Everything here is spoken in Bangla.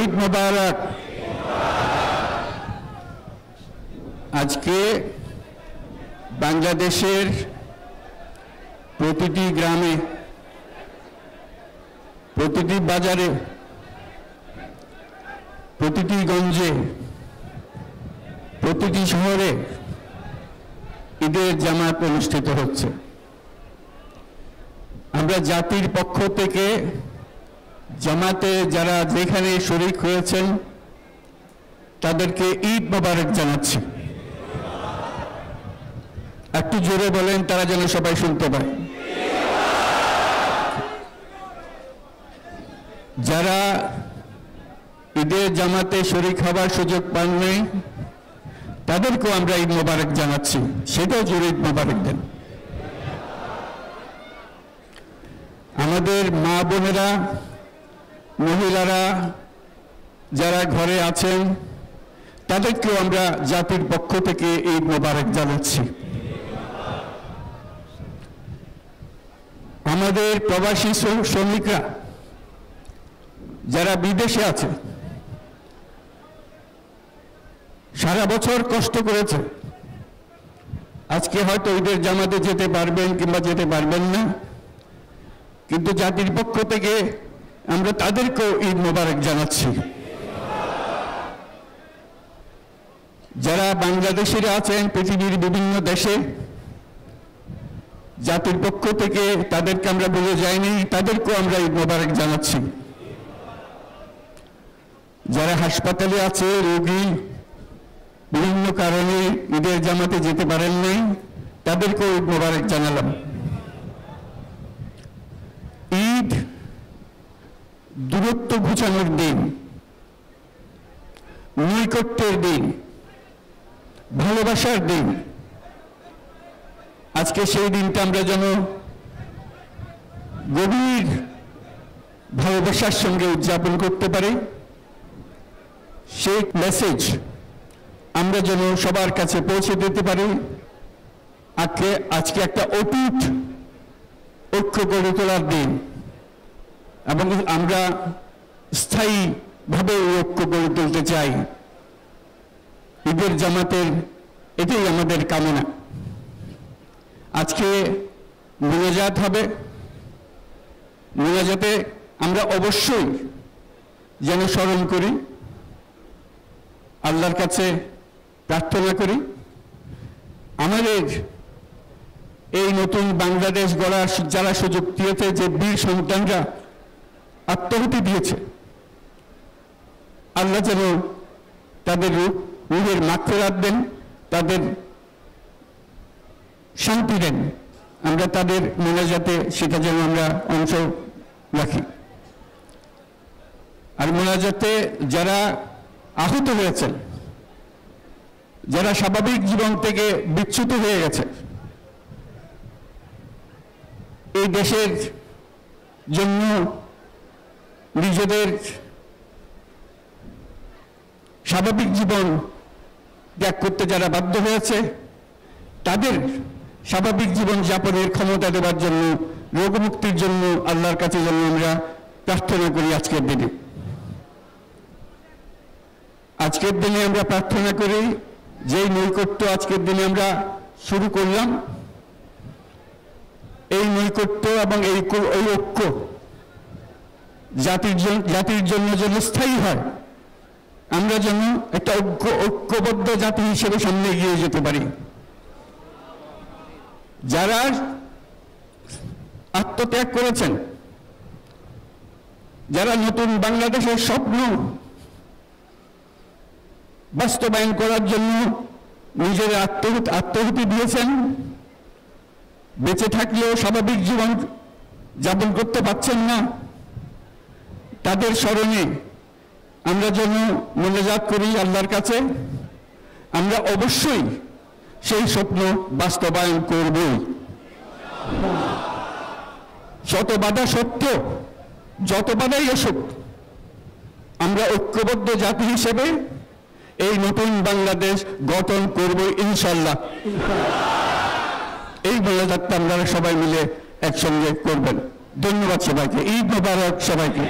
ঈদ মোবারক। আজকে বাংলাদেশের প্রতিটি গ্রামে, প্রতিটি বাজারে, প্রতিটি গঞ্জে, প্রতিটি শহরে ঈদের জামাত অনুষ্ঠিত হচ্ছে। আমরা জাতির পক্ষ থেকে জামাতে যারা যেখানে শরীক হয়েছেন তাদেরকে ঈদ মোবারক জানাচ্ছি। একটু জোরে বলেন, তারা যেন সবাই শুনতে পায়। যারা ঈদের জামাতে শরীক হবার সুযোগ পাননি তাদেরকেও আমরা ঈদ মোবারক জানাচ্ছি, সেটাও জোরে ঈদ মোবারক দেন। আমাদের মা বোনেরা, মহিলারা যারা ঘরে আছেন তাদেরকেও আমরা জাতির পক্ষ থেকে ঈদ মোবারক জানাচ্ছি। আমাদের প্রবাসী শ্রমিকরা যারা বিদেশে আছে, সারা বছর কষ্ট করেছে, আজকে হয়তো ঈদের জামাতে যেতে পারবেন কিংবা যেতে পারবেন না, কিন্তু জাতির পক্ষ থেকে আমরা তাদেরকেও ঈদ মোবারক জানাচ্ছি। যারা বাংলাদেশিরা আছেন পৃথিবীর বিভিন্ন দেশে, জাতির পক্ষ থেকে তাদেরকে আমরা বলে যাইনি, তাদেরকেও আমরা ঈদ মোবারক জানাচ্ছি। যারা হাসপাতালে আছে, রোগী বিভিন্ন কারণে ঈদের জামাতে যেতে পারেন নাই, তাদেরকেও ঈদ মোবারক জানালাম। ঈদ দূরত্ব ঘুচানোর দিন, নৈকট্যের দিন, ভালোবাসার দিন। আজকে সেই দিনটা আমরা যেন গভীর ভালোবাসার সঙ্গে উদযাপন করতে পারি, সেই মেসেজ আমরা যেন সবার কাছে পৌঁছে দিতে পারি। আজকে একটা অটুট ঐক্য গড়ে তোলার দিন, এবং আমরা স্থায়ীভাবে এই ঐক্য গড়ে তুলতে চাই। ঈদের জামাতের এটাই আমাদের কামনা। আজকে মোনাজাত হবে, মোনাজাতে আমরা অবশ্যই যেন স্মরণ করি, আল্লাহর কাছে প্রার্থনা করি। আমাদের এই নতুন বাংলাদেশ গড়ার যারা সুযোগ দিয়েছে, যে বীর সন্তানরা আত্মাহুতি দিয়েছে, আল্লাহ যেন তাদের রূহের মাগফিরাত দেন, তাদের শান্তি দেন। আমরা তাদের মোনাজাতে সেটা যেন আমরা অংশ রাখি। আর মোনাজাতে যারা আহত হয়েছেন, যারা স্বাভাবিক জীবন থেকে বিচ্যুত হয়ে গেছে, এই দেশের জন্য নিজেদের স্বাভাবিক জীবন ত্যাগ করতে যারা বাধ্য হয়েছে, তাদের স্বাভাবিক জীবন যাপনের ক্ষমতা দেওয়ার জন্য, রোগমুক্তির জন্য আল্লাহর কাছে যেন আমরা প্রার্থনা করি। আজকের দিনে আমরা প্রার্থনা করি, যেই নৈকট্য আজকের দিনে আমরা শুরু করলাম, এই নৈকট্য এবং এই ঐক্য জাতির জন্য যেন স্থায়ী হয়, আমরা যেন একটা ঐক্যবদ্ধ জাতি হিসেবে সামনে এগিয়ে যেতে পারি। যারা আত্মত্যাগ করেছেন, যারা নতুন বাংলাদেশের স্বপ্ন বাস্তবায়ন করার জন্য নিজের আত্মাহুতি দিয়েছেন, বেঁচে থাকলেও স্বাভাবিক জীবন যাপন করতে পারছেন না, তাদের স্মরণে আমরা যেন মোনাজাত করি আল্লাহর কাছে। আমরা অবশ্যই সেই স্বপ্ন বাস্তবায়ন করবই। শত বাধা সত্ত্বেও, যত বাধাই আসুক, আমরা ঐক্যবদ্ধ জাতি হিসেবে এই নতুন বাংলাদেশ গঠন করব ইনশাআল্লাহ। এই মোনাজাতটা আপনারা সবাই মিলে একসঙ্গে করবেন। ধন্যবাদ সবাইকে। ঈদ মোবারক সবাইকে।